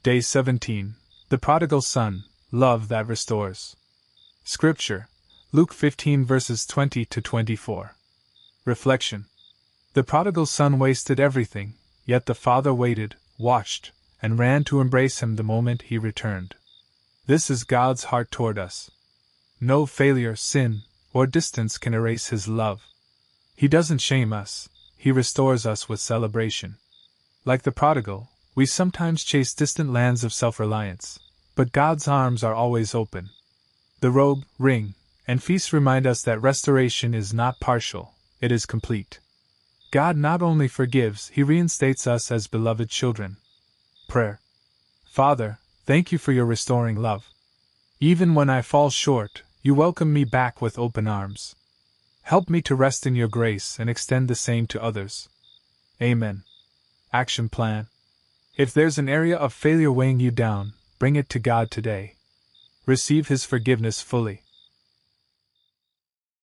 Day 17. The Prodigal Son, Love that Restores. Scripture, Luke 15 verses 20 to 24. Reflection. The prodigal son wasted everything, yet the father waited, watched, and ran to embrace him the moment he returned. This is God's heart toward us. No failure, sin, or distance can erase His love. He doesn't shame us, He restores us with celebration. Like the prodigal, we sometimes chase distant lands of self-reliance, but God's arms are always open. The robe, ring, and feast remind us that restoration is not partial, it is complete. God not only forgives, He reinstates us as beloved children. Prayer. Father, thank You for Your restoring love. Even when I fall short, You welcome me back with open arms. Help me to rest in Your grace and extend the same to others. Amen. Action plan. If there's an area of failure weighing you down, bring it to God today. Receive His forgiveness fully.